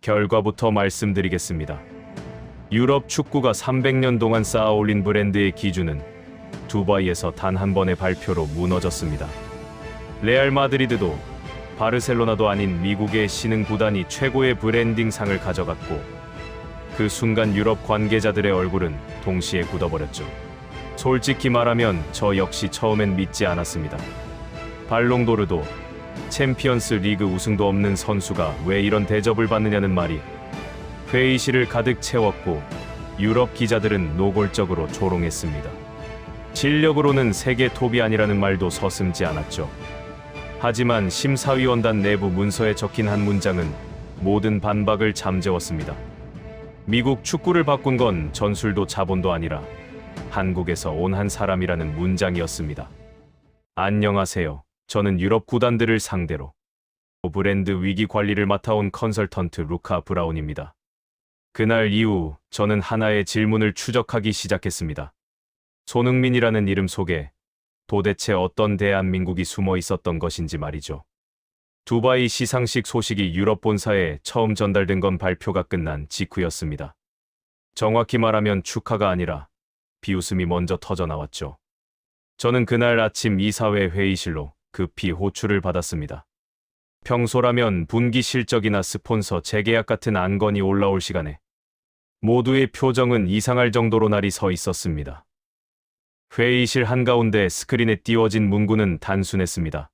결과부터 말씀드리겠습니다. 유럽 축구가 300년 동안 쌓아올린 브랜드의 기준은 두바이에서 단 한 번의 발표로 무너졌습니다. 레알 마드리드도 바르셀로나도 아닌 미국의 신흥 구단이 최고의 브랜딩 상을 가져갔고, 그 순간 유럽 관계자들의 얼굴은 동시에 굳어버렸죠. 솔직히 말하면 저 역시 처음엔 믿지 않았습니다. 발롱도르도 챔피언스 리그 우승도 없는 선수가 왜 이런 대접을 받느냐는 말이 회의실을 가득 채웠고, 유럽 기자들은 노골적으로 조롱했습니다. 실력으로는 세계 톱이 아니라는 말도 서슴지 않았죠. 하지만 심사위원단 내부 문서에 적힌 한 문장은 모든 반박을 잠재웠습니다. 미국 축구를 바꾼 건 전술도 자본도 아니라 한국에서 온 한 사람이라는 문장이었습니다. 안녕하세요. 저는 유럽 구단들을 상대로 브랜드 위기 관리를 맡아온 컨설턴트 루카 브라운입니다. 그날 이후 저는 하나의 질문을 추적하기 시작했습니다. 손흥민이라는 이름 속에 도대체 어떤 대한민국이 숨어 있었던 것인지 말이죠. 두바이 시상식 소식이 유럽 본사에 처음 전달된 건 발표가 끝난 직후였습니다. 정확히 말하면 축하가 아니라 비웃음이 먼저 터져 나왔죠. 저는 그날 아침 이사회 회의실로 급히 호출을 받았습니다. 평소라면 분기 실적이나 스폰서 재계약 같은 안건이 올라올 시간에 모두의 표정은 이상할 정도로 날이 서 있었습니다. 회의실 한가운데 스크린에 띄워진 문구는 단순했습니다.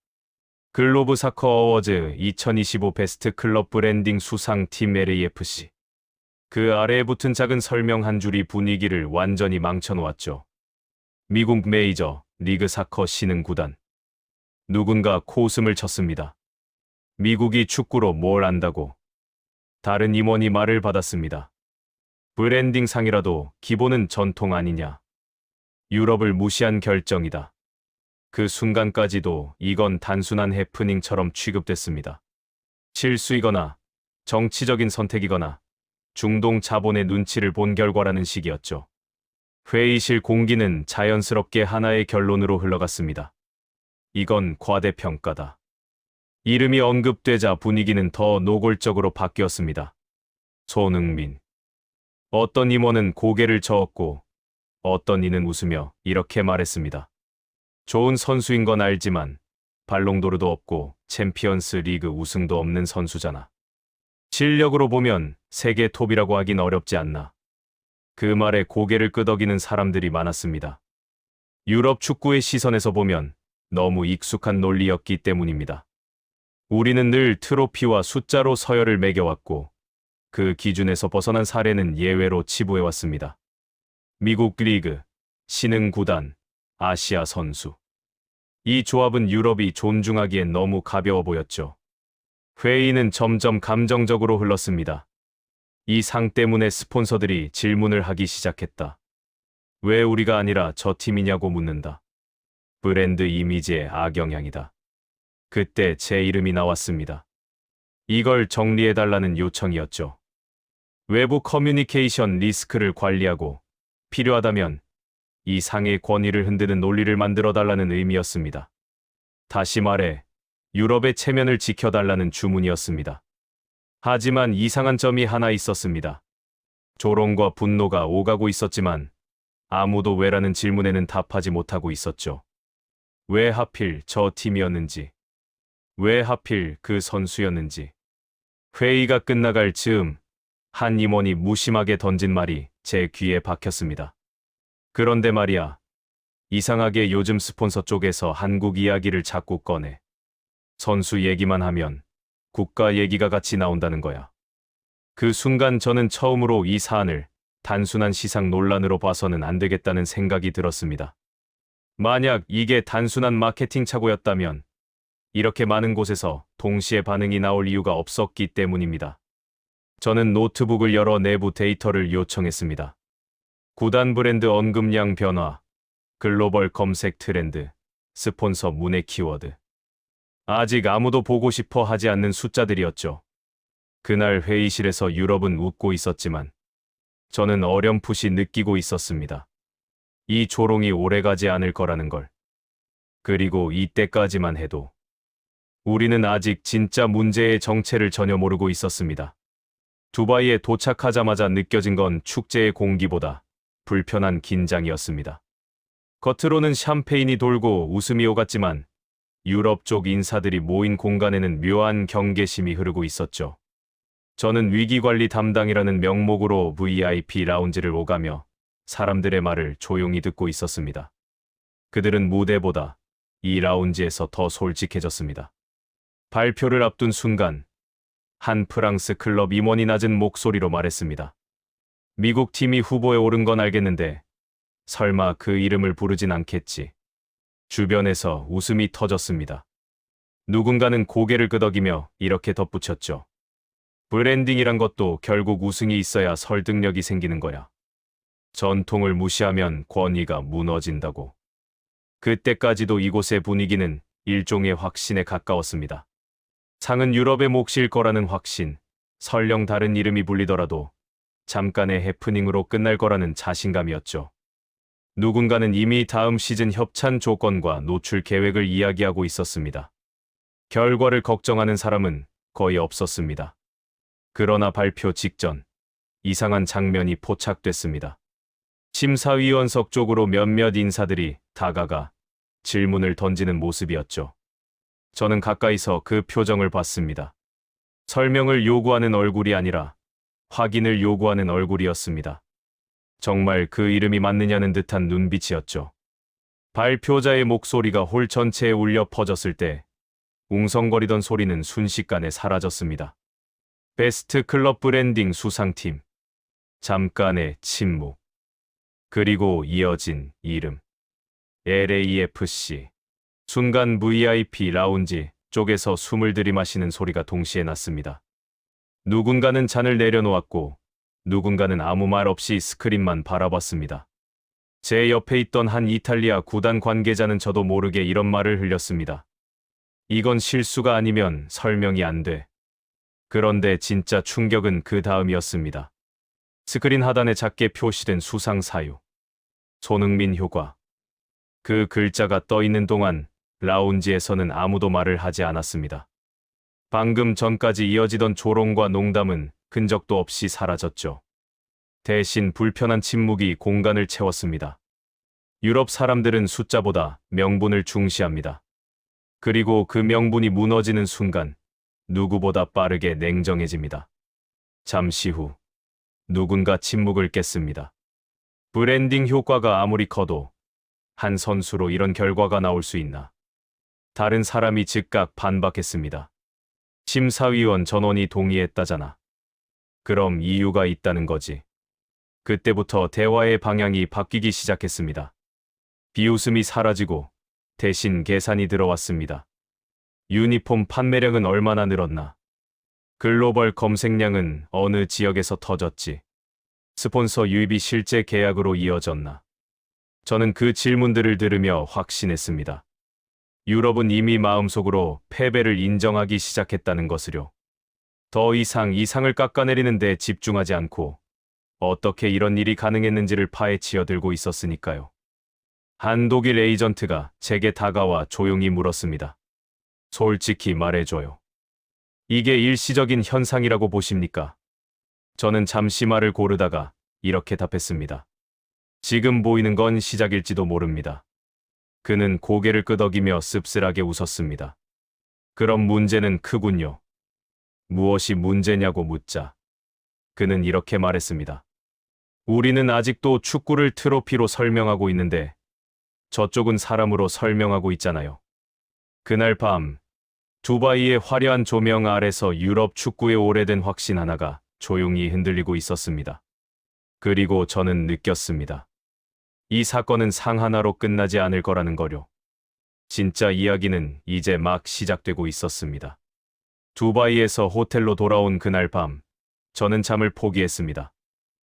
글로브 사커 어워즈 2025 베스트 클럽 브랜딩 수상 팀 LAFC. 그 아래에 붙은 작은 설명 한 줄이 분위기를 완전히 망쳐놓았죠. 미국 메이저 리그 사커 신흥 구단. 누군가 코웃음을 쳤습니다. 미국이 축구로 뭘 안다고. 다른 임원이 말을 받았습니다. 브랜딩 상이라도 기본은 전통 아니냐. 유럽을 무시한 결정이다. 그 순간까지도 이건 단순한 해프닝처럼 취급됐습니다. 실수이거나 정치적인 선택이거나 중동 자본의 눈치를 본 결과라는 식이었죠. 회의실 공기는 자연스럽게 하나의 결론으로 흘러갔습니다. 이건 과대평가다. 이름이 언급되자 분위기는 더 노골적으로 바뀌었습니다. 손흥민. 어떤 임원은 고개를 저었고 어떤 이는 웃으며 이렇게 말했습니다. 좋은 선수인 건 알지만 발롱도르도 없고 챔피언스 리그 우승도 없는 선수잖아. 실력으로 보면 세계 톱이라고 하긴 어렵지 않나. 그 말에 고개를 끄덕이는 사람들이 많았습니다. 유럽 축구의 시선에서 보면 너무 익숙한 논리였기 때문입니다. 우리는 늘 트로피와 숫자로 서열을 매겨왔고 그 기준에서 벗어난 사례는 예외로 치부해왔습니다. 미국 리그, 신흥 구단, 아시아 선수. 이 조합은 유럽이 존중하기엔 너무 가벼워 보였죠. 회의는 점점 감정적으로 흘렀습니다. 이 상 때문에 스폰서들이 질문을 하기 시작했다. 왜 우리가 아니라 저 팀이냐고 묻는다. 브랜드 이미지의 악영향이다. 그때 제 이름이 나왔습니다. 이걸 정리해달라는 요청이었죠. 외부 커뮤니케이션 리스크를 관리하고 필요하다면 이 상의 권위를 흔드는 논리를 만들어달라는 의미였습니다. 다시 말해 유럽의 체면을 지켜달라는 주문이었습니다. 하지만 이상한 점이 하나 있었습니다. 조롱과 분노가 오가고 있었지만 아무도 왜라는 질문에는 답하지 못하고 있었죠. 왜 하필 저 팀이었는지, 왜 하필 그 선수였는지. 회의가 끝나갈 즈음 한 임원이 무심하게 던진 말이 제 귀에 박혔습니다. 그런데 말이야, 이상하게 요즘 스폰서 쪽에서 한국 이야기를 자꾸 꺼내. 선수 얘기만 하면 국가 얘기가 같이 나온다는 거야. 그 순간 저는 처음으로 이 사안을 단순한 시상 논란으로 봐서는 안 되겠다는 생각이 들었습니다. 만약 이게 단순한 마케팅 착오였다면 이렇게 많은 곳에서 동시에 반응이 나올 이유가 없었기 때문입니다. 저는 노트북을 열어 내부 데이터를 요청했습니다. 구단 브랜드 언급량 변화, 글로벌 검색 트렌드, 스폰서 문의 키워드. 아직 아무도 보고 싶어 하지 않는 숫자들이었죠. 그날 회의실에서 유럽은 웃고 있었지만 저는 어렴풋이 느끼고 있었습니다. 이 조롱이 오래가지 않을 거라는 걸. 그리고 이때까지만 해도 우리는 아직 진짜 문제의 정체를 전혀 모르고 있었습니다. 두바이에 도착하자마자 느껴진 건 축제의 공기보다 불편한 긴장이었습니다. 겉으로는 샴페인이 돌고 웃음이 오갔지만 유럽 쪽 인사들이 모인 공간에는 묘한 경계심이 흐르고 있었죠. 저는 위기관리 담당이라는 명목으로 VIP 라운지를 오가며 사람들의 말을 조용히 듣고 있었습니다. 그들은 무대보다 이 라운지에서 더 솔직해졌습니다. 발표를 앞둔 순간 한 프랑스 클럽 임원이 낮은 목소리로 말했습니다. 미국 팀이 후보에 오른 건 알겠는데 설마 그 이름을 부르진 않겠지. 주변에서 웃음이 터졌습니다. 누군가는 고개를 끄덕이며 이렇게 덧붙였죠. 브랜딩이란 것도 결국 우승이 있어야 설득력이 생기는 거야. 전통을 무시하면 권위가 무너진다고. 그때까지도 이곳의 분위기는 일종의 확신에 가까웠습니다. 상은 유럽의 몫일 거라는 확신, 설령 다른 이름이 불리더라도 잠깐의 해프닝으로 끝날 거라는 자신감이었죠. 누군가는 이미 다음 시즌 협찬 조건과 노출 계획을 이야기하고 있었습니다. 결과를 걱정하는 사람은 거의 없었습니다. 그러나 발표 직전 이상한 장면이 포착됐습니다. 심사위원석 쪽으로 몇몇 인사들이 다가가 질문을 던지는 모습이었죠. 저는 가까이서 그 표정을 봤습니다. 설명을 요구하는 얼굴이 아니라 확인을 요구하는 얼굴이었습니다. 정말 그 이름이 맞느냐는 듯한 눈빛이었죠. 발표자의 목소리가 홀 전체에 울려 퍼졌을 때 웅성거리던 소리는 순식간에 사라졌습니다. 베스트 클럽 브랜딩 수상팀. 잠깐의 침묵. 그리고 이어진 이름. LAFC. 순간 VIP 라운지 쪽에서 숨을 들이마시는 소리가 동시에 났습니다. 누군가는 잔을 내려놓았고 누군가는 아무 말 없이 스크린만 바라봤습니다. 제 옆에 있던 한 이탈리아 구단 관계자는 저도 모르게 이런 말을 흘렸습니다. 이건 실수가 아니면 설명이 안 돼. 그런데 진짜 충격은 그 다음이었습니다. 스크린 하단에 작게 표시된 수상 사유. 손흥민 효과. 그 글자가 떠 있는 동안 라운지에서는 아무도 말을 하지 않았습니다. 방금 전까지 이어지던 조롱과 농담은 흔적도 없이 사라졌죠. 대신 불편한 침묵이 공간을 채웠습니다. 유럽 사람들은 숫자보다 명분을 중시합니다. 그리고 그 명분이 무너지는 순간 누구보다 빠르게 냉정해집니다. 잠시 후 누군가 침묵을 깼습니다. 브랜딩 효과가 아무리 커도 한 선수로 이런 결과가 나올 수 있나? 다른 사람이 즉각 반박했습니다. 심사위원 전원이 동의했다잖아. 그럼 이유가 있다는 거지. 그때부터 대화의 방향이 바뀌기 시작했습니다. 비웃음이 사라지고 대신 계산이 들어왔습니다. 유니폼 판매량은 얼마나 늘었나? 글로벌 검색량은 어느 지역에서 터졌지? 스폰서 유입이 실제 계약으로 이어졌나? 저는 그 질문들을 들으며 확신했습니다. 유럽은 이미 마음속으로 패배를 인정하기 시작했다는 것을요. 더 이상 이상을 깎아내리는 데 집중하지 않고 어떻게 이런 일이 가능했는지를 파헤치어들고 있었으니까요. 한 독일 에이전트가 제게 다가와 조용히 물었습니다. 솔직히 말해줘요. 이게 일시적인 현상이라고 보십니까? 저는 잠시 말을 고르다가 이렇게 답했습니다. 지금 보이는 건 시작일지도 모릅니다. 그는 고개를 끄덕이며 씁쓸하게 웃었습니다. 그럼 문제는 크군요. 무엇이 문제냐고 묻자 그는 이렇게 말했습니다. 우리는 아직도 축구를 트로피로 설명하고 있는데 저쪽은 사람으로 설명하고 있잖아요. 그날 밤 두바이의 화려한 조명 아래서 유럽 축구의 오래된 확신 하나가 조용히 흔들리고 있었습니다. 그리고 저는 느꼈습니다. 이 사건은 상 하나로 끝나지 않을 거라는 거요. 진짜 이야기는 이제 막 시작되고 있었습니다. 두바이에서 호텔로 돌아온 그날 밤, 저는 잠을 포기했습니다.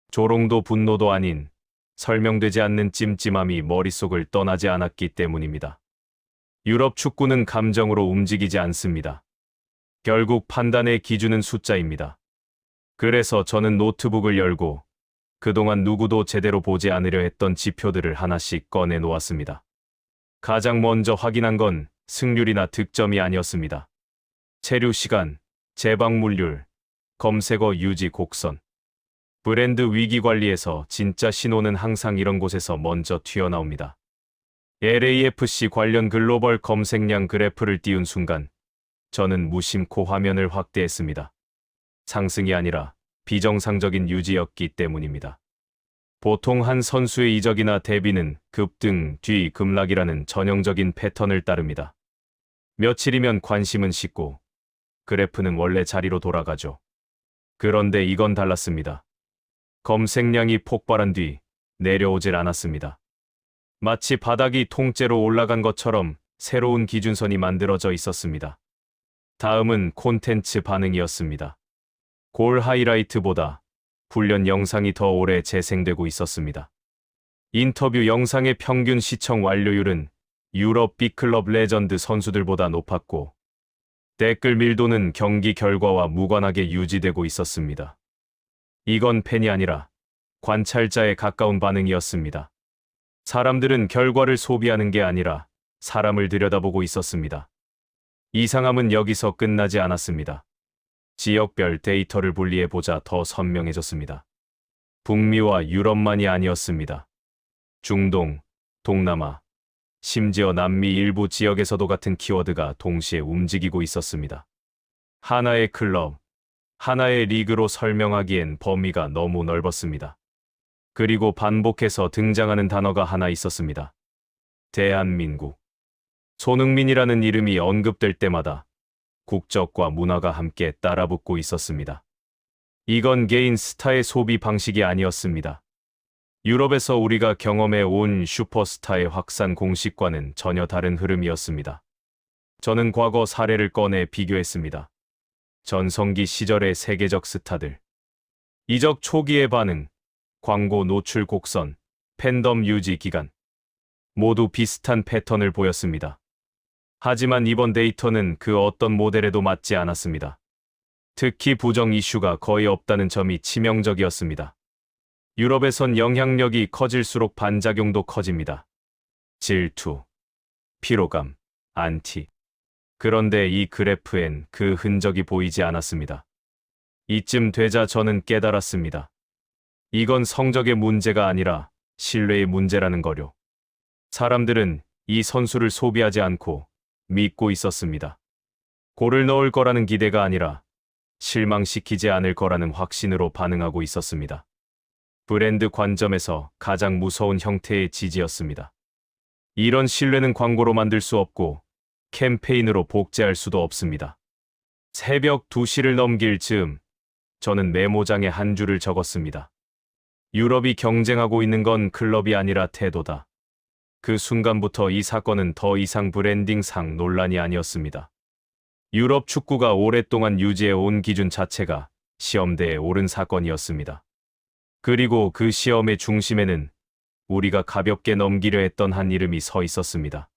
조롱도 분노도 아닌 설명되지 않는 찜찜함이 머릿속을 떠나지 않았기 때문입니다. 유럽 축구는 감정으로 움직이지 않습니다. 결국 판단의 기준은 숫자입니다. 그래서 저는 노트북을 열고 그동안 누구도 제대로 보지 않으려 했던 지표들을 하나씩 꺼내 놓았습니다. 가장 먼저 확인한 건 승률이나 득점이 아니었습니다. 체류 시간, 재방문율, 검색어 유지 곡선. 브랜드 위기 관리에서 진짜 신호는 항상 이런 곳에서 먼저 튀어나옵니다. LAFC 관련 글로벌 검색량 그래프를 띄운 순간 저는 무심코 화면을 확대했습니다. 상승이 아니라 비정상적인 유지였기 때문입니다. 보통 한 선수의 이적이나 데뷔는 급등 뒤 급락이라는 전형적인 패턴을 따릅니다. 며칠이면 관심은 식고 그래프는 원래 자리로 돌아가죠. 그런데 이건 달랐습니다. 검색량이 폭발한 뒤 내려오질 않았습니다. 마치 바닥이 통째로 올라간 것처럼 새로운 기준선이 만들어져 있었습니다. 다음은 콘텐츠 반응이었습니다. 골 하이라이트보다 훈련 영상이 더 오래 재생되고 있었습니다. 인터뷰 영상의 평균 시청 완료율은 유럽 B클럽 레전드 선수들보다 높았고 댓글 밀도는 경기 결과와 무관하게 유지되고 있었습니다. 이건 팬이 아니라 관찰자에 가까운 반응이었습니다. 사람들은 결과를 소비하는 게 아니라 사람을 들여다보고 있었습니다. 이상함은 여기서 끝나지 않았습니다. 지역별 데이터를 분리해보자 더 선명해졌습니다. 북미와 유럽만이 아니었습니다. 중동, 동남아, 심지어 남미 일부 지역에서도 같은 키워드가 동시에 움직이고 있었습니다. 하나의 클럽, 하나의 리그로 설명하기엔 범위가 너무 넓었습니다. 그리고 반복해서 등장하는 단어가 하나 있었습니다. 대한민국. 손흥민이라는 이름이 언급될 때마다 국적과 문화가 함께 따라붙고 있었습니다. 이건 개인 스타의 소비 방식이 아니었습니다. 유럽에서 우리가 경험해 온 슈퍼스타의 확산 공식과는 전혀 다른 흐름이었습니다. 저는 과거 사례를 꺼내 비교했습니다. 전성기 시절의 세계적 스타들. 이적 초기의 반응, 광고 노출 곡선, 팬덤 유지 기간. 모두 비슷한 패턴을 보였습니다. 하지만 이번 데이터는 그 어떤 모델에도 맞지 않았습니다. 특히 부정 이슈가 거의 없다는 점이 치명적이었습니다. 유럽에선 영향력이 커질수록 반작용도 커집니다. 질투, 피로감, 안티. 그런데 이 그래프엔 그 흔적이 보이지 않았습니다. 이쯤 되자 저는 깨달았습니다. 이건 성적의 문제가 아니라 신뢰의 문제라는 거요. 사람들은 이 선수를 소비하지 않고 믿고 있었습니다. 골을 넣을 거라는 기대가 아니라 실망시키지 않을 거라는 확신으로 반응하고 있었습니다. 브랜드 관점에서 가장 무서운 형태의 지지였습니다. 이런 신뢰는 광고로 만들 수 없고 캠페인으로 복제할 수도 없습니다. 새벽 2시를 넘길 즈음 저는 메모장에 한 줄을 적었습니다. 유럽이 경쟁하고 있는 건 클럽이 아니라 태도다. 그 순간부터 이 사건은 더 이상 브랜딩상 논란이 아니었습니다. 유럽 축구가 오랫동안 유지해온 기준 자체가 시험대에 오른 사건이었습니다. 그리고 그 시험의 중심에는 우리가 가볍게 넘기려 했던 한 이름이 서 있었습니다.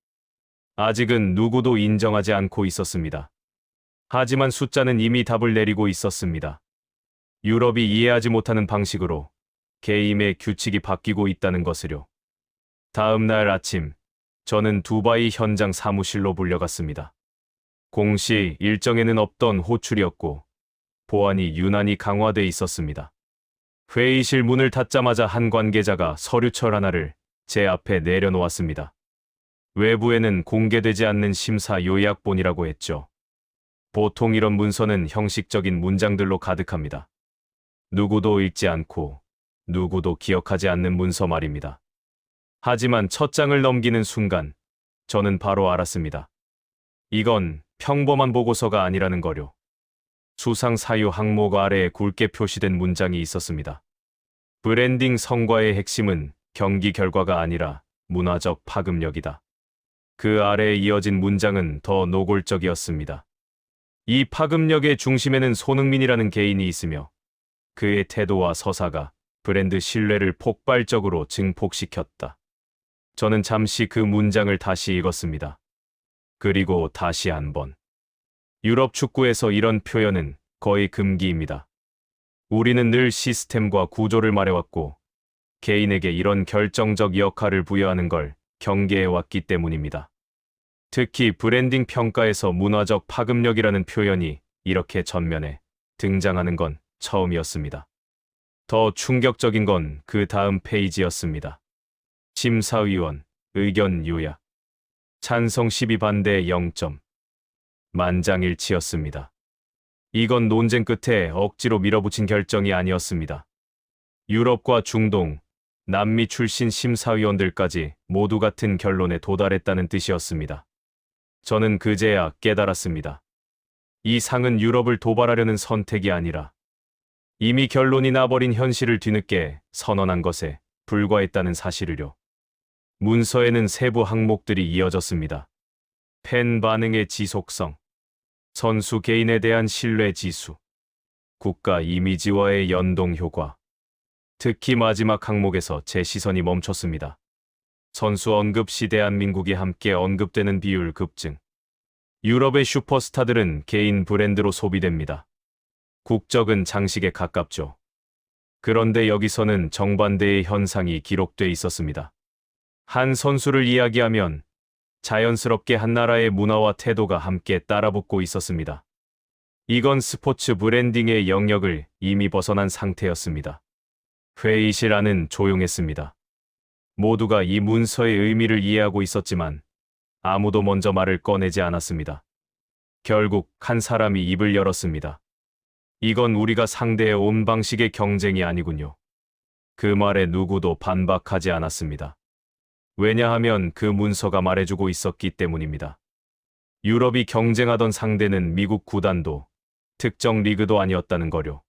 아직은 누구도 인정하지 않고 있었습니다. 하지만 숫자는 이미 답을 내리고 있었습니다. 유럽이 이해하지 못하는 방식으로 게임의 규칙이 바뀌고 있다는 것을요. 다음 날 아침, 저는 두바이 현장 사무실로 불려갔습니다. 공식 일정에는 없던 호출이었고 보안이 유난히 강화돼 있었습니다. 회의실 문을 닫자마자 한 관계자가 서류철 하나를 제 앞에 내려놓았습니다. 외부에는 공개되지 않는 심사 요약본이라고 했죠. 보통 이런 문서는 형식적인 문장들로 가득합니다. 누구도 읽지 않고 누구도 기억하지 않는 문서 말입니다. 하지만 첫 장을 넘기는 순간 저는 바로 알았습니다. 이건 평범한 보고서가 아니라는 거요. 수상 사유 항목 아래에 굵게 표시된 문장이 있었습니다. 브랜딩 성과의 핵심은 경기 결과가 아니라 문화적 파급력이다. 그 아래에 이어진 문장은 더 노골적이었습니다. 이 파급력의 중심에는 손흥민이라는 개인이 있으며 그의 태도와 서사가 브랜드 신뢰를 폭발적으로 증폭시켰다. 저는 잠시 그 문장을 다시 읽었습니다. 그리고 다시 한 번. 유럽 축구에서 이런 표현은 거의 금기입니다. 우리는 늘 시스템과 구조를 말해왔고 개인에게 이런 결정적 역할을 부여하는 걸 경계해왔기 때문입니다. 특히 브랜딩 평가에서 문화적 파급력이라는 표현이 이렇게 전면에 등장하는 건 처음이었습니다. 더 충격적인 건 그 다음 페이지였습니다. 심사위원, 의견 요약. 찬성 12 반대 0점. 만장일치였습니다. 이건 논쟁 끝에 억지로 밀어붙인 결정이 아니었습니다. 유럽과 중동, 남미 출신 심사위원들까지 모두 같은 결론에 도달했다는 뜻이었습니다. 저는 그제야 깨달았습니다. 이 상은 유럽을 도발하려는 선택이 아니라 이미 결론이 나버린 현실을 뒤늦게 선언한 것에 불과했다는 사실을요. 문서에는 세부 항목들이 이어졌습니다. 팬 반응의 지속성, 선수 개인에 대한 신뢰 지수, 국가 이미지와의 연동 효과. 특히 마지막 항목에서 제 시선이 멈췄습니다. 선수 언급 시 대한민국이 함께 언급되는 비율 급증. 유럽의 슈퍼스타들은 개인 브랜드로 소비됩니다. 국적은 장식에 가깝죠. 그런데 여기서는 정반대의 현상이 기록돼 있었습니다. 한 선수를 이야기하면 자연스럽게 한 나라의 문화와 태도가 함께 따라붙고 있었습니다. 이건 스포츠 브랜딩의 영역을 이미 벗어난 상태였습니다. 회의실 안은 조용했습니다. 모두가 이 문서의 의미를 이해하고 있었지만 아무도 먼저 말을 꺼내지 않았습니다. 결국 한 사람이 입을 열었습니다. 이건 우리가 상대해 온 방식의 경쟁이 아니군요. 그 말에 누구도 반박하지 않았습니다. 왜냐하면 그 문서가 말해주고 있었기 때문입니다. 유럽이 경쟁하던 상대는 미국 구단도 특정 리그도 아니었다는 거요.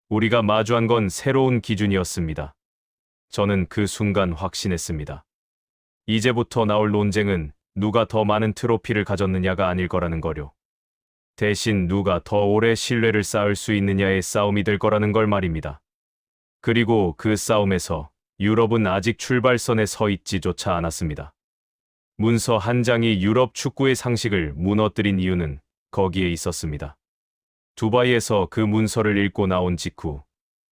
우리가 마주한 건 새로운 기준이었습니다. 저는 그 순간 확신했습니다. 이제부터 나올 논쟁은 누가 더 많은 트로피를 가졌느냐가 아닐 거라는 거요. 대신 누가 더 오래 신뢰를 쌓을 수 있느냐의 싸움이 될 거라는 걸 말입니다. 그리고 그 싸움에서 유럽은 아직 출발선에 서 있지조차 않았습니다. 문서 한 장이 유럽 축구의 상식을 무너뜨린 이유는 거기에 있었습니다. 두바이에서 그 문서를 읽고 나온 직후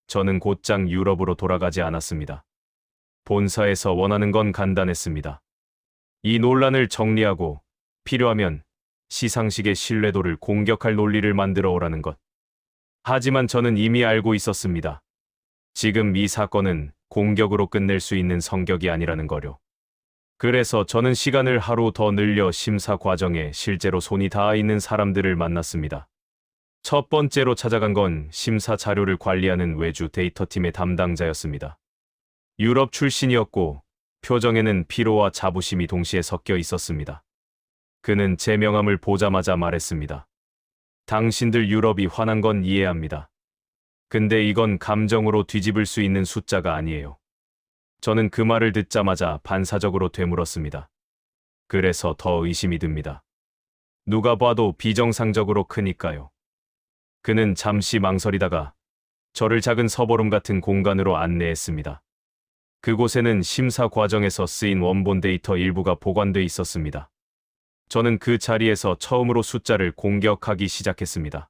저는 곧장 유럽으로 돌아가지 않았습니다. 본사에서 원하는 건 간단했습니다. 이 논란을 정리하고 필요하면 시상식의 신뢰도를 공격할 논리를 만들어 오라는 것. 하지만 저는 이미 알고 있었습니다. 지금 이 사건은 공격으로 끝낼 수 있는 성격이 아니라는 거요. 그래서 저는 시간을 하루 더 늘려 심사 과정에 실제로 손이 닿아 있는 사람들을 만났습니다. 첫 번째로 찾아간 건 심사 자료를 관리하는 외주 데이터팀의 담당자였습니다. 유럽 출신이었고 표정에는 피로와 자부심이 동시에 섞여 있었습니다. 그는 제 명함을 보자마자 말했습니다. 당신들 유럽이 화난 건 이해합니다. 근데 이건 감정으로 뒤집을 수 있는 숫자가 아니에요. 저는 그 말을 듣자마자 반사적으로 되물었습니다. 그래서 더 의심이 듭니다. 누가 봐도 비정상적으로 크니까요. 그는 잠시 망설이다가 저를 작은 서버룸 같은 공간으로 안내했습니다. 그곳에는 심사 과정에서 쓰인 원본 데이터 일부가 보관돼 있었습니다. 저는 그 자리에서 처음으로 숫자를 공격하기 시작했습니다.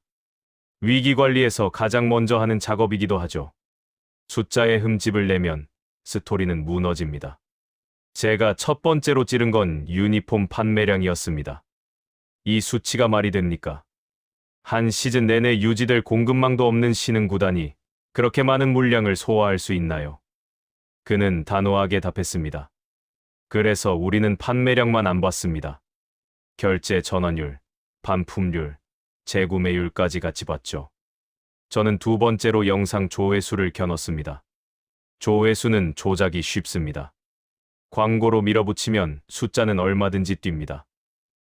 위기 관리에서 가장 먼저 하는 작업이기도 하죠. 숫자에 흠집을 내면 스토리는 무너집니다. 제가 첫 번째로 찌른 건 유니폼 판매량이었습니다. 이 수치가 말이 됩니까? 한 시즌 내내 유지될 공급망도 없는 신흥 구단이 그렇게 많은 물량을 소화할 수 있나요? 그는 단호하게 답했습니다. 그래서 우리는 판매량만 안 봤습니다. 결제 전환율, 반품률, 재구매율까지 같이 봤죠. 저는 두 번째로 영상 조회수를 겨눴습니다. 조회수는 조작이 쉽습니다. 광고로 밀어붙이면 숫자는 얼마든지 뜁니다.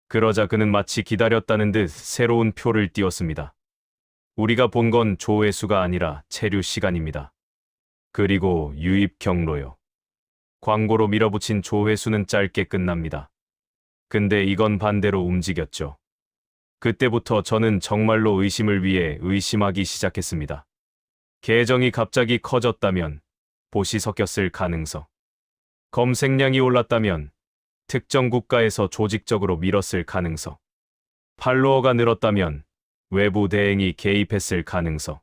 그러자 그는 마치 기다렸다는 듯 새로운 표를 띄웠습니다. 우리가 본 건 조회수가 아니라 체류 시간입니다. 그리고 유입 경로요. 광고로 밀어붙인 조회수는 짧게 끝납니다. 근데 이건 반대로 움직였죠. 그때부터 저는 정말로 의심을 위해 의심하기 시작했습니다. 계정이 갑자기 커졌다면 봇이 섞였을 가능성. 검색량이 올랐다면 특정 국가에서 조직적으로 밀었을 가능성. 팔로워가 늘었다면 외부 대행이 개입했을 가능성.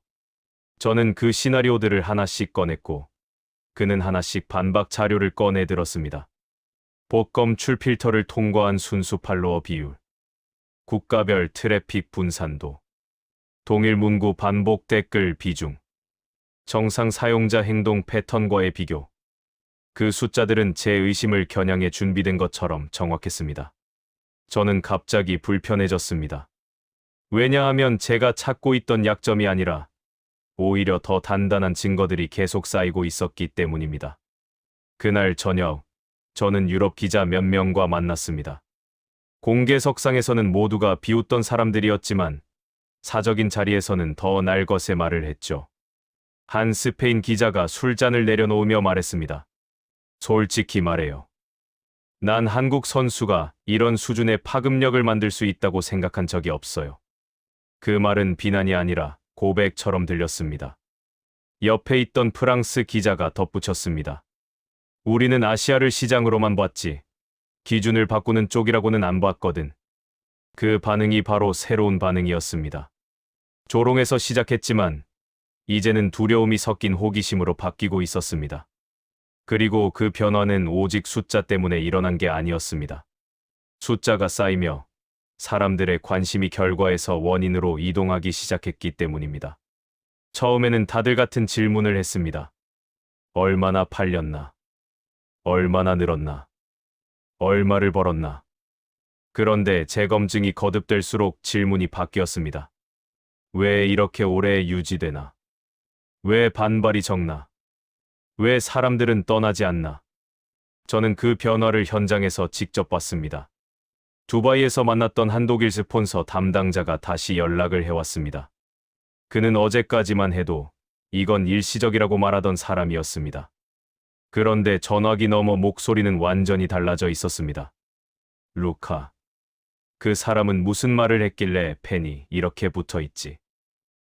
저는 그 시나리오들을 하나씩 꺼냈고 그는 하나씩 반박 자료를 꺼내 들었습니다. 봇 검출 필터를 통과한 순수 팔로워 비율, 국가별 트래픽 분산도, 동일 문구 반복 댓글 비중, 정상 사용자 행동 패턴과의 비교. 그 숫자들은 제 의심을 겨냥해 준비된 것처럼 정확했습니다. 저는 갑자기 불편해졌습니다. 왜냐하면 제가 찾고 있던 약점이 아니라 오히려 더 단단한 증거들이 계속 쌓이고 있었기 때문입니다. 그날 저녁, 저는 유럽 기자 몇 명과 만났습니다. 공개석상에서는 모두가 비웃던 사람들이었지만 사적인 자리에서는 더 날것의 말을 했죠. 한 스페인 기자가 술잔을 내려놓으며 말했습니다. 솔직히 말해요. 난 한국 선수가 이런 수준의 파급력을 만들 수 있다고 생각한 적이 없어요. 그 말은 비난이 아니라 고백처럼 들렸습니다. 옆에 있던 프랑스 기자가 덧붙였습니다. 우리는 아시아를 시장으로만 봤지 기준을 바꾸는 쪽이라고는 안 봤거든. 그 반응이 바로 새로운 반응이었습니다. 조롱에서 시작했지만 이제는 두려움이 섞인 호기심으로 바뀌고 있었습니다. 그리고 그 변화는 오직 숫자 때문에 일어난 게 아니었습니다. 숫자가 쌓이며 사람들의 관심이 결과에서 원인으로 이동하기 시작했기 때문입니다. 처음에는 다들 같은 질문을 했습니다. 얼마나 팔렸나? 얼마나 늘었나? 얼마를 벌었나? 그런데 재검증이 거듭될수록 질문이 바뀌었습니다. 왜 이렇게 오래 유지되나? 왜 반발이 적나? 왜 사람들은 떠나지 않나? 저는 그 변화를 현장에서 직접 봤습니다. 두바이에서 만났던 한독일 스폰서 담당자가 다시 연락을 해왔습니다. 그는 어제까지만 해도 이건 일시적이라고 말하던 사람이었습니다. 그런데 전화기 너머 목소리는 완전히 달라져 있었습니다. 루카, 그 사람은 무슨 말을 했길래 펜이 이렇게 붙어 있지?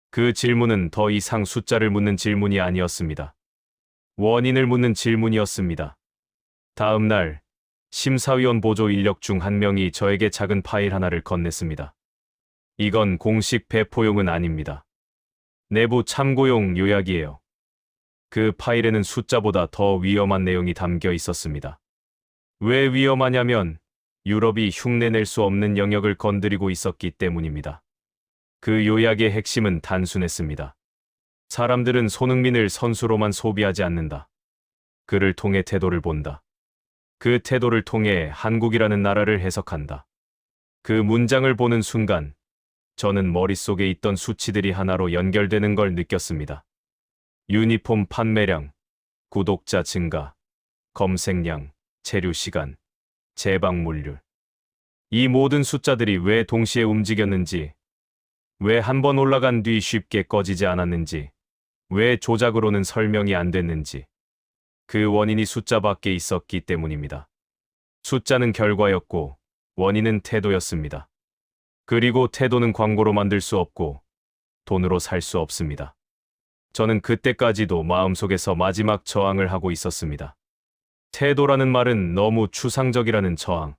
그 질문은 더 이상 숫자를 묻는 질문이 아니었습니다. 원인을 묻는 질문이었습니다. 다음 날, 심사위원 보조 인력 중 한 명이 저에게 작은 파일 하나를 건넸습니다. 이건 공식 배포용은 아닙니다. 내부 참고용 요약이에요. 그 파일에는 숫자보다 더 위험한 내용이 담겨 있었습니다. 왜 위험하냐면 유럽이 흉내낼 수 없는 영역을 건드리고 있었기 때문입니다. 그 요약의 핵심은 단순했습니다. 사람들은 손흥민을 선수로만 소비하지 않는다. 그를 통해 태도를 본다. 그 태도를 통해 한국이라는 나라를 해석한다. 그 문장을 보는 순간 저는 머릿속에 있던 수치들이 하나로 연결되는 걸 느꼈습니다. 유니폼 판매량, 구독자 증가, 검색량, 체류 시간, 재방문율. 이 모든 숫자들이 왜 동시에 움직였는지, 왜 한 번 올라간 뒤 쉽게 꺼지지 않았는지, 왜 조작으로는 설명이 안 됐는지. 그 원인이 숫자 밖에 있었기 때문입니다. 숫자는 결과였고 원인은 태도였습니다. 그리고 태도는 광고로 만들 수 없고 돈으로 살 수 없습니다. 저는 그때까지도 마음속에서 마지막 저항을 하고 있었습니다. 태도라는 말은 너무 추상적이라는 저항.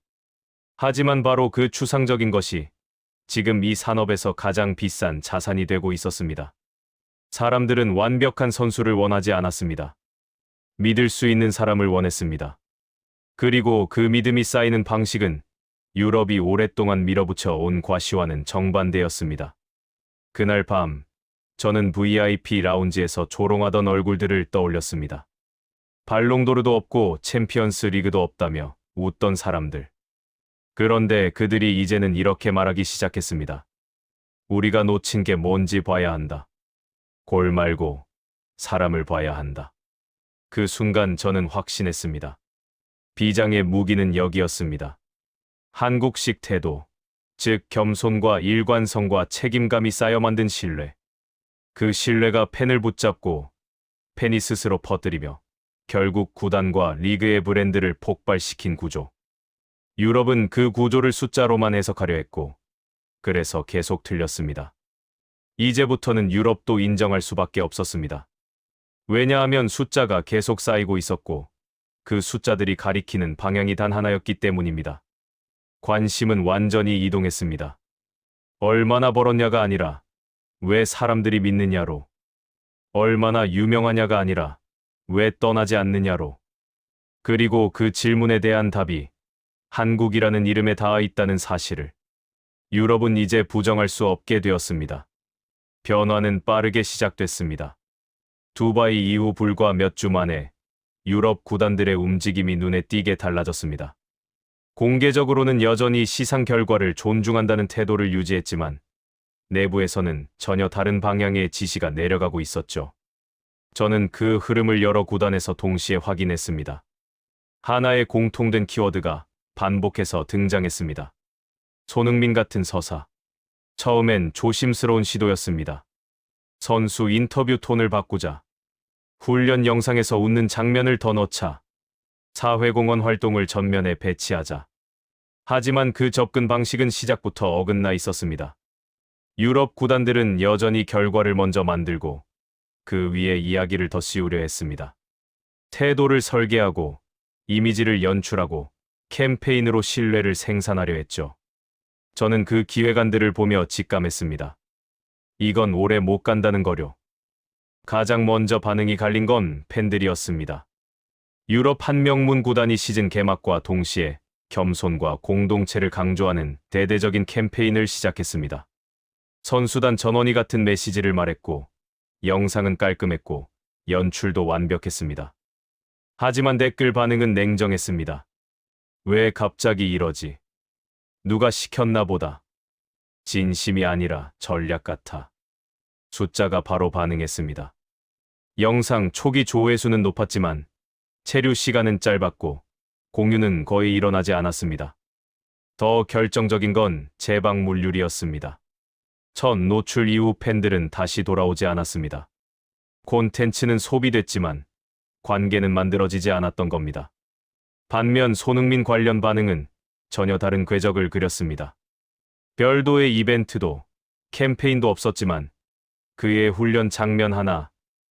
하지만 바로 그 추상적인 것이 지금 이 산업에서 가장 비싼 자산이 되고 있었습니다. 사람들은 완벽한 선수를 원하지 않았습니다. 믿을 수 있는 사람을 원했습니다. 그리고 그 믿음이 쌓이는 방식은 유럽이 오랫동안 밀어붙여 온 과시와는 정반대였습니다. 그날 밤, 저는 VIP 라운지에서 조롱하던 얼굴들을 떠올렸습니다. 발롱도르도 없고 챔피언스 리그도 없다며 웃던 사람들. 그런데 그들이 이제는 이렇게 말하기 시작했습니다. 우리가 놓친 게 뭔지 봐야 한다. 골 말고 사람을 봐야 한다. 그 순간 저는 확신했습니다. 비장의 무기는 여기였습니다. 한국식 태도, 즉 겸손과 일관성과 책임감이 쌓여 만든 신뢰. 그 신뢰가 팬을 붙잡고 팬이 스스로 퍼뜨리며 결국 구단과 리그의 브랜드를 폭발시킨 구조. 유럽은 그 구조를 숫자로만 해석하려 했고 그래서 계속 틀렸습니다. 이제부터는 유럽도 인정할 수밖에 없었습니다. 왜냐하면 숫자가 계속 쌓이고 있었고 그 숫자들이 가리키는 방향이 단 하나였기 때문입니다. 관심은 완전히 이동했습니다. 얼마나 벌었냐가 아니라 왜 사람들이 믿느냐로, 얼마나 유명하냐가 아니라 왜 떠나지 않느냐로, 그리고 그 질문에 대한 답이 한국이라는 이름에 닿아 있다는 사실을 유럽은 이제 부정할 수 없게 되었습니다. 변화는 빠르게 시작됐습니다. 두바이 이후 불과 몇 주 만에 유럽 구단들의 움직임이 눈에 띄게 달라졌습니다. 공개적으로는 여전히 시상 결과를 존중한다는 태도를 유지했지만 내부에서는 전혀 다른 방향의 지시가 내려가고 있었죠. 저는 그 흐름을 여러 구단에서 동시에 확인했습니다. 하나의 공통된 키워드가 반복해서 등장했습니다. 손흥민 같은 서사. 처음엔 조심스러운 시도였습니다. 선수 인터뷰 톤을 바꾸자, 훈련 영상에서 웃는 장면을 더 넣자, 사회공헌 활동을 전면에 배치하자. 하지만 그 접근 방식은 시작부터 어긋나 있었습니다. 유럽 구단들은 여전히 결과를 먼저 만들고 그 위에 이야기를 더 씌우려 했습니다. 태도를 설계하고 이미지를 연출하고 캠페인으로 신뢰를 생산하려 했죠. 저는 그 기획안들을 보며 직감했습니다. 이건 오래 못 간다는 거려. 가장 먼저 반응이 갈린 건 팬들이었습니다. 유럽 한 명문 구단이 시즌 개막과 동시에 겸손과 공동체를 강조하는 대대적인 캠페인을 시작했습니다. 선수단 전원이 같은 메시지를 말했고, 영상은 깔끔했고, 연출도 완벽했습니다. 하지만 댓글 반응은 냉정했습니다. 왜 갑자기 이러지? 누가 시켰나 보다. 진심이 아니라 전략 같아. 숫자가 바로 반응했습니다. 영상 초기 조회수는 높았지만 체류 시간은 짧았고 공유는 거의 일어나지 않았습니다. 더 결정적인 건 재방문율이었습니다. 첫 노출 이후 팬들은 다시 돌아오지 않았습니다. 콘텐츠는 소비됐지만 관계는 만들어지지 않았던 겁니다. 반면 손흥민 관련 반응은 전혀 다른 궤적을 그렸습니다. 별도의 이벤트도 캠페인도 없었지만 그의 훈련 장면 하나,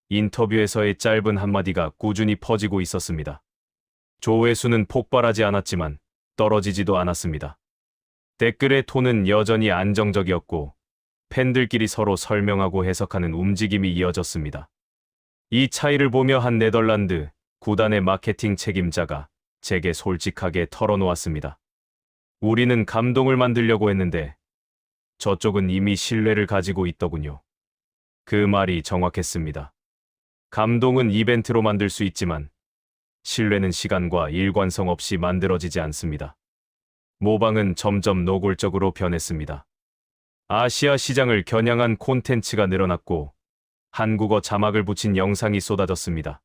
인터뷰에서의 짧은 한마디가 꾸준히 퍼지고 있었습니다. 조회수는 폭발하지 않았지만 떨어지지도 않았습니다. 댓글의 톤은 여전히 안정적이었고 팬들끼리 서로 설명하고 해석하는 움직임이 이어졌습니다. 이 차이를 보며 한 네덜란드 구단의 마케팅 책임자가 제게 솔직하게 털어놓았습니다. 우리는 감동을 만들려고 했는데 저쪽은 이미 신뢰를 가지고 있더군요. 그 말이 정확했습니다. 감동은 이벤트로 만들 수 있지만 신뢰는 시간과 일관성 없이 만들어지지 않습니다. 모방은 점점 노골적으로 변했습니다. 아시아 시장을 겨냥한 콘텐츠가 늘어났고 한국어 자막을 붙인 영상이 쏟아졌습니다.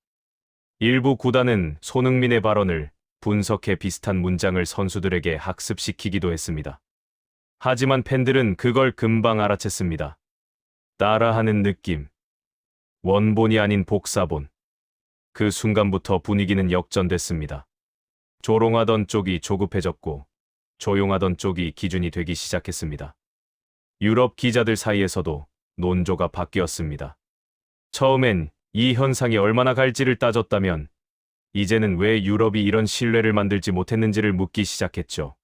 일부 구단은 손흥민의 발언을 분석해 비슷한 문장을 선수들에게 학습시키기도 했습니다. 하지만 팬들은 그걸 금방 알아챘습니다. 따라하는 느낌. 원본이 아닌 복사본. 그 순간부터 분위기는 역전됐습니다. 조롱하던 쪽이 조급해졌고 조용하던 쪽이 기준이 되기 시작했습니다. 유럽 기자들 사이에서도 논조가 바뀌었습니다. 처음엔 이 현상이 얼마나 갈지를 따졌다면 이제는 왜 유럽이 이런 신뢰를 만들지 못했는지를 묻기 시작했죠.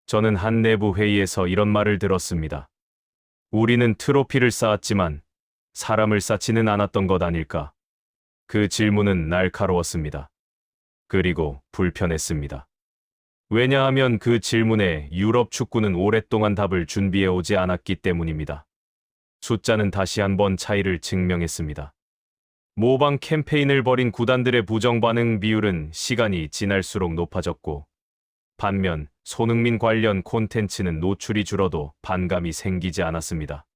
저는 한 내부 회의에서 이런 말을 들었습니다. 우리는 트로피를 쌓았지만 사람을 쌓지는 않았던 것 아닐까? 그 질문은 날카로웠습니다. 그리고 불편했습니다. 왜냐하면 그 질문에 유럽 축구는 오랫동안 답을 준비해 오지 않았기 때문입니다. 숫자는 다시 한번 차이를 증명했습니다. 모방 캠페인을 벌인 구단들의 부정 반응 비율은 시간이 지날수록 높아졌고 반면 손흥민 관련 콘텐츠는 노출이 줄어도 반감이 생기지 않았습니다.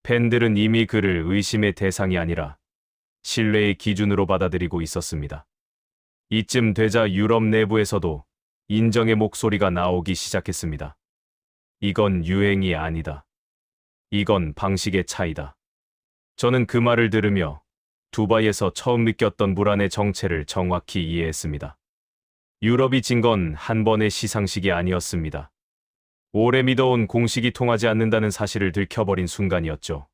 팬들은 이미 그를 의심의 대상이 아니라 신뢰의 기준으로 받아들이고 있었습니다. 이쯤 되자 유럽 내부에서도 인정의 목소리가 나오기 시작했습니다. 이건 유행이 아니다. 이건 방식의 차이다. 저는 그 말을 들으며 두바이에서 처음 느꼈던 불안의 정체를 정확히 이해했습니다. 유럽이 진 건 한 번의 시상식이 아니었습니다. 오래 믿어온 공식이 통하지 않는다는 사실을 들켜버린 순간이었죠.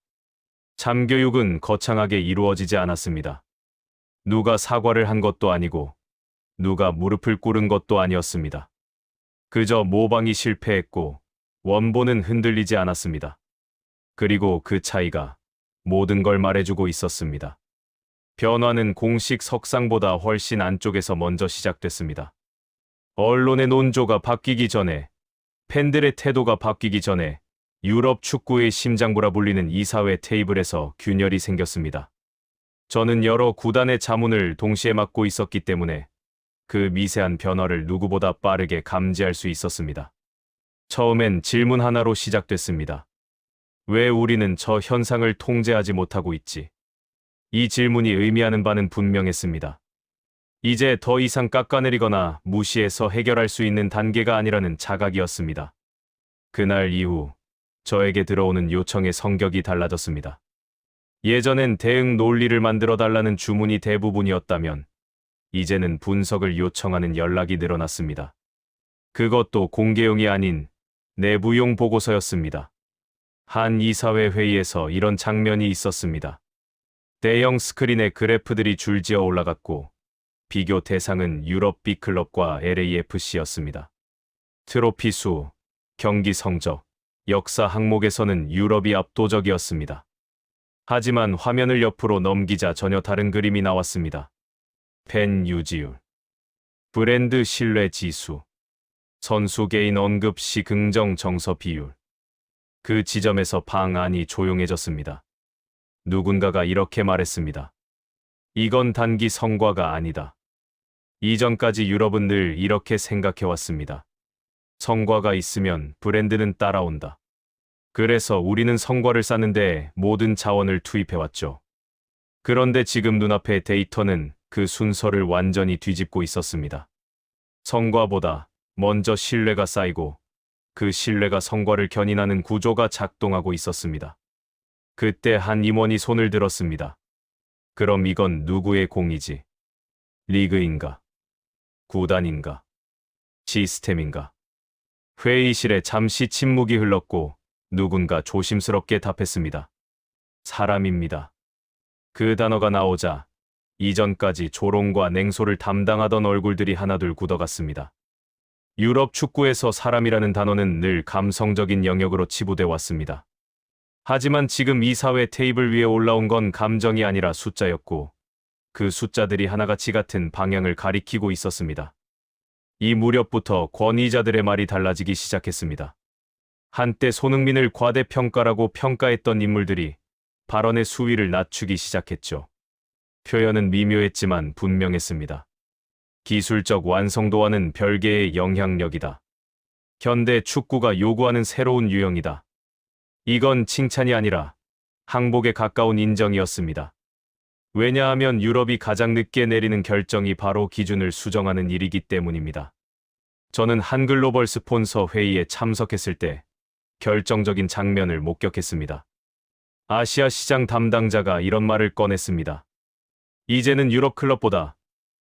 참교육은 거창하게 이루어지지 않았습니다. 누가 사과를 한 것도 아니고 누가 무릎을 꿇은 것도 아니었습니다. 그저 모방이 실패했고 원본은 흔들리지 않았습니다. 그리고 그 차이가 모든 걸 말해주고 있었습니다. 변화는 공식 석상보다 훨씬 안쪽에서 먼저 시작됐습니다. 언론의 논조가 바뀌기 전에, 팬들의 태도가 바뀌기 전에 유럽 축구의 심장부라 불리는 이사회 테이블에서 균열이 생겼습니다. 저는 여러 구단의 자문을 동시에 맡고 있었기 때문에 그 미세한 변화를 누구보다 빠르게 감지할 수 있었습니다. 처음엔 질문 하나로 시작됐습니다. 왜 우리는 저 현상을 통제하지 못하고 있지? 이 질문이 의미하는 바는 분명했습니다. 이제 더 이상 깎아내리거나 무시해서 해결할 수 있는 단계가 아니라는 자각이었습니다. 그날 이후 저에게 들어오는 요청의 성격이 달라졌습니다. 예전엔 대응 논리를 만들어 달라는 주문이 대부분이었다면 이제는 분석을 요청하는 연락이 늘어났습니다. 그것도 공개용이 아닌 내부용 보고서였습니다. 한 이사회 회의에서 이런 장면이 있었습니다. 대형 스크린에 그래프들이 줄지어 올라갔고 비교 대상은 유럽 B클럽과 LAFC였습니다. 트로피 수, 경기 성적, 역사 항목에서는 유럽이 압도적이었습니다. 하지만 화면을 옆으로 넘기자 전혀 다른 그림이 나왔습니다. 팬 유지율, 브랜드 신뢰 지수, 선수 개인 언급 시 긍정 정서 비율. 그 지점에서 방안이 조용해졌습니다. 누군가가 이렇게 말했습니다. 이건 단기 성과가 아니다. 이전까지 유럽은 늘 이렇게 생각해왔습니다. 성과가 있으면 브랜드는 따라온다. 그래서 우리는 성과를 쌓는데 모든 자원을 투입해왔죠. 그런데 지금 눈앞의 데이터는 그 순서를 완전히 뒤집고 있었습니다. 성과보다 먼저 신뢰가 쌓이고 그 신뢰가 성과를 견인하는 구조가 작동하고 있었습니다. 그때 한 임원이 손을 들었습니다. 그럼 이건 누구의 공이지? 리그인가? 구단인가? 시스템인가? 회의실에 잠시 침묵이 흘렀고 누군가 조심스럽게 답했습니다. 사람입니다. 그 단어가 나오자 이전까지 조롱과 냉소를 담당하던 얼굴들이 하나둘 굳어갔습니다. 유럽 축구에서 사람이라는 단어는 늘 감성적인 영역으로 치부돼 왔습니다. 하지만 지금 이사회 테이블 위에 올라온 건 감정이 아니라 숫자였고 그 숫자들이 하나같이 같은 방향을 가리키고 있었습니다. 이 무렵부터 권위자들의 말이 달라지기 시작했습니다. 한때 손흥민을 과대평가라고 평가했던 인물들이 발언의 수위를 낮추기 시작했죠. 표현은 미묘했지만 분명했습니다. 기술적 완성도와는 별개의 영향력이다. 현대 축구가 요구하는 새로운 유형이다. 이건 칭찬이 아니라 항복에 가까운 인정이었습니다. 왜냐하면 유럽이 가장 늦게 내리는 결정이 바로 기준을 수정하는 일이기 때문입니다. 저는 한 글로벌 스폰서 회의에 참석했을 때 결정적인 장면을 목격했습니다. 아시아 시장 담당자가 이런 말을 꺼냈습니다. 이제는 유럽 클럽보다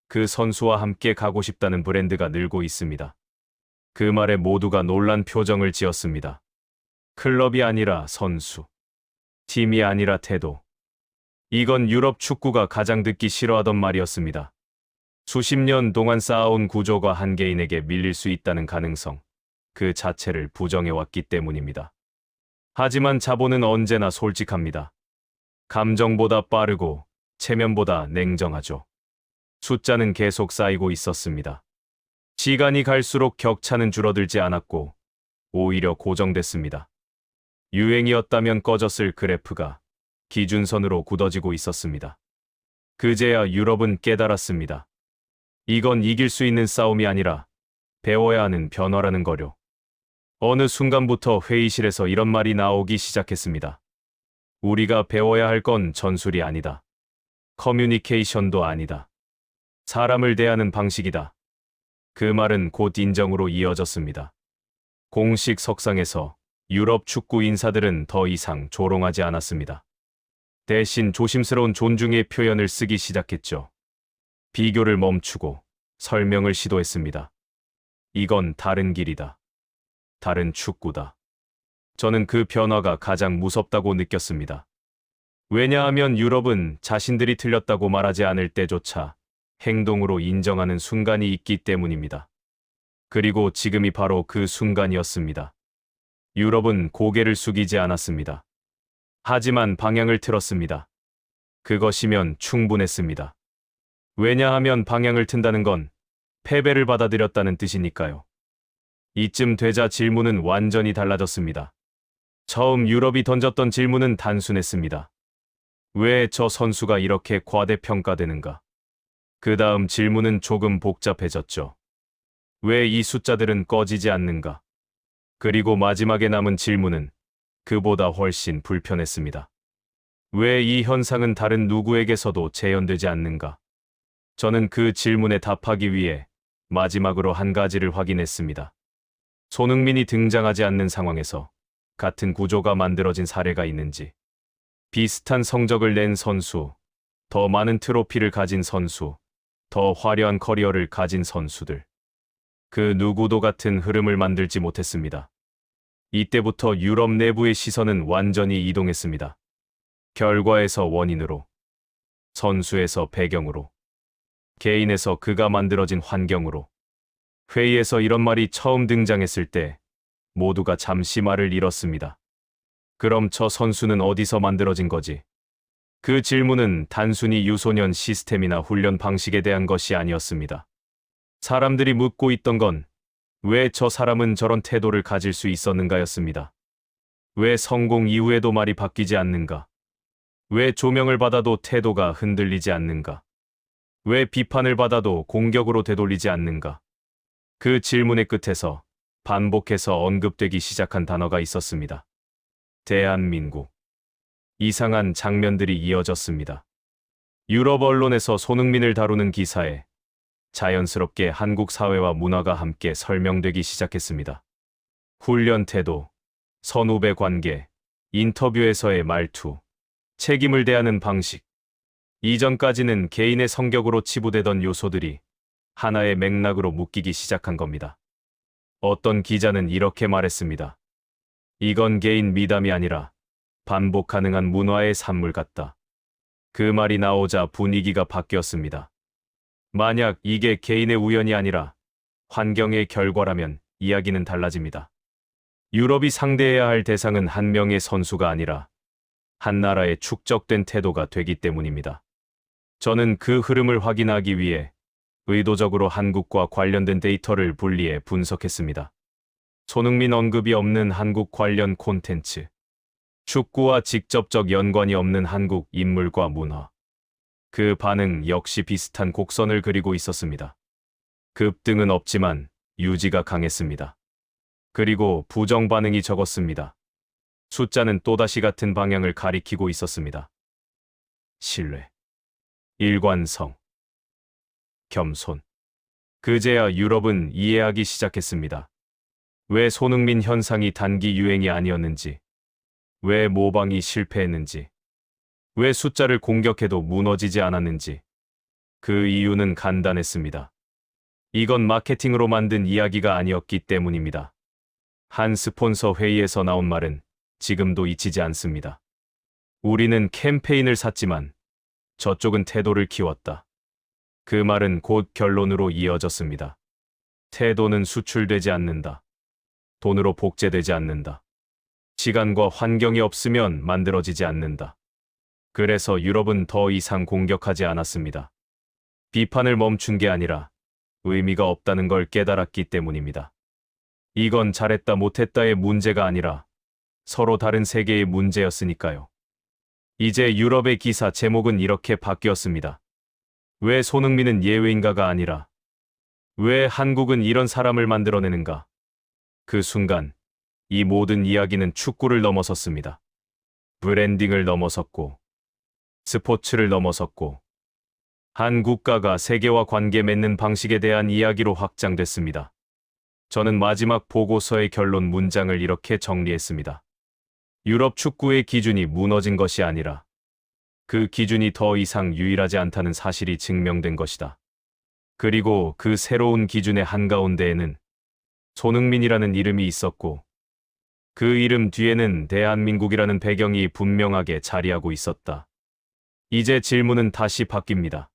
그 선수와 함께 가고 싶다는 브랜드가 늘고 있습니다. 그 말에 모두가 놀란 표정을 지었습니다. 클럽이 아니라 선수, 팀이 아니라 태도. 이건 유럽 축구가 가장 듣기 싫어하던 말이었습니다. 수십 년 동안 쌓아온 구조가 한 개인에게 밀릴 수 있다는 가능성, 그 자체를 부정해왔기 때문입니다. 하지만 자본은 언제나 솔직합니다. 감정보다 빠르고 체면보다 냉정하죠. 숫자는 계속 쌓이고 있었습니다. 시간이 갈수록 격차는 줄어들지 않았고 오히려 고정됐습니다. 유행이었다면 꺼졌을 그래프가 기준선으로 굳어지고 있었습니다. 그제야 유럽은 깨달았습니다. 이건 이길 수 있는 싸움이 아니라 배워야 하는 변화라는 거요. 어느 순간부터 회의실에서 이런 말이 나오기 시작했습니다. 우리가 배워야 할 건 전술이 아니다. 커뮤니케이션도 아니다. 사람을 대하는 방식이다. 그 말은 곧 인정으로 이어졌습니다. 공식 석상에서 유럽 축구 인사들은 더 이상 조롱하지 않았습니다. 대신 조심스러운 존중의 표현을 쓰기 시작했죠. 비교를 멈추고 설명을 시도했습니다. 이건 다른 길이다. 다른 축구다. 저는 그 변화가 가장 무섭다고 느꼈습니다. 왜냐하면 유럽은 자신들이 틀렸다고 말하지 않을 때조차 행동으로 인정하는 순간이 있기 때문입니다. 그리고 지금이 바로 그 순간이었습니다. 유럽은 고개를 숙이지 않았습니다. 하지만 방향을 틀었습니다. 그것이면 충분했습니다. 왜냐하면 방향을 튼다는 건 패배를 받아들였다는 뜻이니까요. 이쯤 되자 질문은 완전히 달라졌습니다. 처음 유럽이 던졌던 질문은 단순했습니다. 왜 저 선수가 이렇게 과대평가되는가? 그 다음 질문은 조금 복잡해졌죠. 왜 이 숫자들은 꺼지지 않는가? 그리고 마지막에 남은 질문은 그보다 훨씬 불편했습니다. 왜 이 현상은 다른 누구에게서도 재현되지 않는가? 저는 그 질문에 답하기 위해 마지막으로 한 가지를 확인했습니다. 손흥민이 등장하지 않는 상황에서 같은 구조가 만들어진 사례가 있는지, 비슷한 성적을 낸 선수, 더 많은 트로피를 가진 선수, 더 화려한 커리어를 가진 선수들. 그 누구도 같은 흐름을 만들지 못했습니다. 이때부터 유럽 내부의 시선은 완전히 이동했습니다. 결과에서 원인으로, 선수에서 배경으로, 개인에서 그가 만들어진 환경으로. 회의에서 이런 말이 처음 등장했을 때 모두가 잠시 말을 잃었습니다. 그럼 저 선수는 어디서 만들어진 거지? 그 질문은 단순히 유소년 시스템이나 훈련 방식에 대한 것이 아니었습니다. 사람들이 묻고 있던 건 왜 저 사람은 저런 태도를 가질 수 있었는가였습니다. 왜 성공 이후에도 말이 바뀌지 않는가? 왜 조명을 받아도 태도가 흔들리지 않는가? 왜 비판을 받아도 공격으로 되돌리지 않는가? 그 질문의 끝에서 반복해서 언급되기 시작한 단어가 있었습니다. 대한민국. 이상한 장면들이 이어졌습니다. 유럽 언론에서 손흥민을 다루는 기사에 자연스럽게 한국 사회와 문화가 함께 설명되기 시작했습니다. 훈련 태도, 선후배 관계, 인터뷰에서의 말투, 책임을 대하는 방식. 이전까지는 개인의 성격으로 치부되던 요소들이 하나의 맥락으로 묶이기 시작한 겁니다. 어떤 기자는 이렇게 말했습니다. 이건 개인 미담이 아니라 반복 가능한 문화의 산물 같다. 그 말이 나오자 분위기가 바뀌었습니다. 만약 이게 개인의 우연이 아니라 환경의 결과라면 이야기는 달라집니다. 유럽이 상대해야 할 대상은 한 명의 선수가 아니라 한 나라의 축적된 태도가 되기 때문입니다. 저는 그 흐름을 확인하기 위해 의도적으로 한국과 관련된 데이터를 분리해 분석했습니다. 손흥민 언급이 없는 한국 관련 콘텐츠, 축구와 직접적 연관이 없는 한국 인물과 문화. 그 반응 역시 비슷한 곡선을 그리고 있었습니다. 급등은 없지만 유지가 강했습니다. 그리고 부정 반응이 적었습니다. 숫자는 또다시 같은 방향을 가리키고 있었습니다. 신뢰, 일관성, 겸손. 그제야 유럽은 이해하기 시작했습니다. 왜 손흥민 현상이 단기 유행이 아니었는지, 왜 모방이 실패했는지, 왜 숫자를 공격해도 무너지지 않았는지. 그 이유는 간단했습니다. 이건 마케팅으로 만든 이야기가 아니었기 때문입니다. 한 스폰서 회의에서 나온 말은 지금도 잊히지 않습니다. 우리는 캠페인을 샀지만 저쪽은 태도를 키웠다. 그 말은 곧 결론으로 이어졌습니다. 태도는 수출되지 않는다. 돈으로 복제되지 않는다. 시간과 환경이 없으면 만들어지지 않는다. 그래서 유럽은 더 이상 공격하지 않았습니다. 비판을 멈춘 게 아니라 의미가 없다는 걸 깨달았기 때문입니다. 이건 잘했다 못했다의 문제가 아니라 서로 다른 세계의 문제였으니까요. 이제 유럽의 기사 제목은 이렇게 바뀌었습니다. 왜 손흥민은 예외인가가 아니라 왜 한국은 이런 사람을 만들어내는가? 그 순간 이 모든 이야기는 축구를 넘어섰습니다. 브랜딩을 넘어섰고 스포츠를 넘어섰고 한 국가가 세계와 관계 맺는 방식에 대한 이야기로 확장됐습니다. 저는 마지막 보고서의 결론 문장을 이렇게 정리했습니다. 유럽 축구의 기준이 무너진 것이 아니라 그 기준이 더 이상 유일하지 않다는 사실이 증명된 것이다. 그리고 그 새로운 기준의 한가운데에는 손흥민이라는 이름이 있었고 그 이름 뒤에는 대한민국이라는 배경이 분명하게 자리하고 있었다. 이제 질문은 다시 바뀝니다.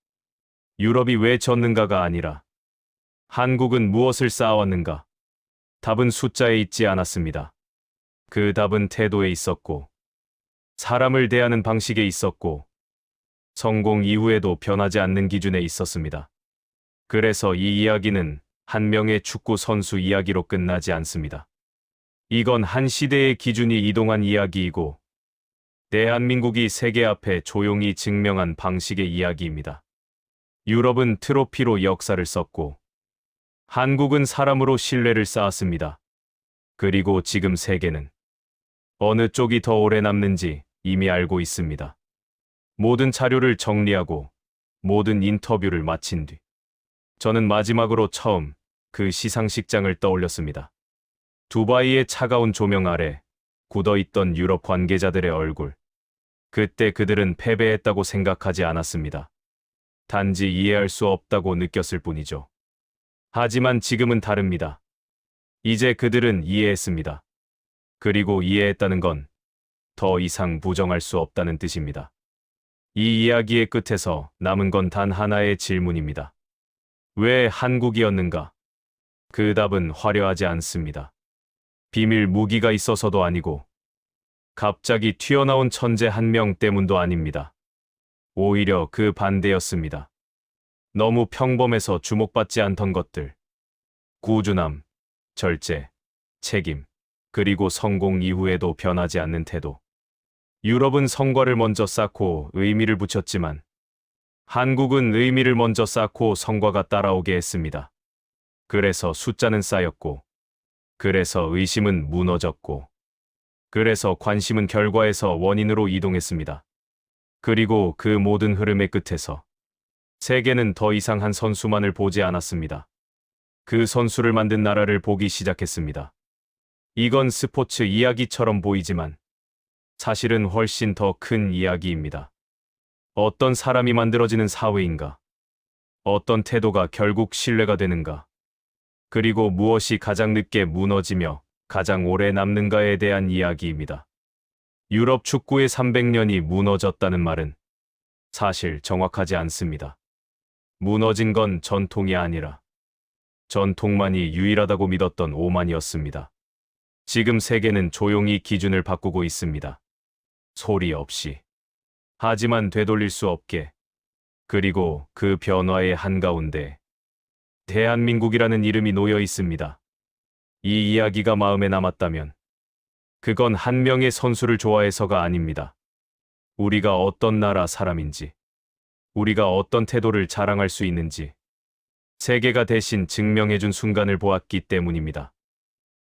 유럽이 왜 졌는가가 아니라 한국은 무엇을 쌓아왔는가? 답은 숫자에 있지 않았습니다. 그 답은 태도에 있었고 사람을 대하는 방식에 있었고 성공 이후에도 변하지 않는 기준에 있었습니다. 그래서 이 이야기는 한 명의 축구 선수 이야기로 끝나지 않습니다. 이건 한 시대의 기준이 이동한 이야기이고 대한민국이 세계 앞에 조용히 증명한 방식의 이야기입니다. 유럽은 트로피로 역사를 썼고 한국은 사람으로 신뢰를 쌓았습니다. 그리고 지금 세계는 어느 쪽이 더 오래 남는지 이미 알고 있습니다. 모든 자료를 정리하고 모든 인터뷰를 마친 뒤 저는 마지막으로 처음 그 시상식장을 떠올렸습니다. 두바이의 차가운 조명 아래 굳어있던 유럽 관계자들의 얼굴. 그때 그들은 패배했다고 생각하지 않았습니다. 단지 이해할 수 없다고 느꼈을 뿐이죠. 하지만 지금은 다릅니다. 이제 그들은 이해했습니다. 그리고 이해했다는 건 더 이상 부정할 수 없다는 뜻입니다. 이 이야기의 끝에서 남은 건 단 하나의 질문입니다. 왜 한국이었는가? 그 답은 화려하지 않습니다. 비밀 무기가 있어서도 아니고 갑자기 튀어나온 천재 한 명 때문도 아닙니다. 오히려 그 반대였습니다. 너무 평범해서 주목받지 않던 것들. 꾸준함, 절제, 책임, 그리고 성공 이후에도 변하지 않는 태도. 유럽은 성과를 먼저 쌓고 의미를 붙였지만 한국은 의미를 먼저 쌓고 성과가 따라오게 했습니다. 그래서 숫자는 쌓였고, 그래서 의심은 무너졌고, 그래서 관심은 결과에서 원인으로 이동했습니다. 그리고 그 모든 흐름의 끝에서 세계는 더 이상 한 선수만을 보지 않았습니다. 그 선수를 만든 나라를 보기 시작했습니다. 이건 스포츠 이야기처럼 보이지만 사실은 훨씬 더 큰 이야기입니다. 어떤 사람이 만들어지는 사회인가? 어떤 태도가 결국 신뢰가 되는가? 그리고 무엇이 가장 늦게 무너지며 가장 오래 남는가에 대한 이야기입니다. 유럽 축구의 300년이 무너졌다는 말은 사실 정확하지 않습니다. 무너진 건 전통이 아니라 전통만이 유일하다고 믿었던 오만이었습니다. 지금 세계는 조용히 기준을 바꾸고 있습니다. 소리 없이. 하지만 되돌릴 수 없게. 그리고 그 변화의 한가운데 대한민국이라는 이름이 놓여 있습니다. 이 이야기가 마음에 남았다면 그건 한 명의 선수를 좋아해서가 아닙니다. 우리가 어떤 나라 사람인지, 우리가 어떤 태도를 자랑할 수 있는지 세계가 대신 증명해준 순간을 보았기 때문입니다.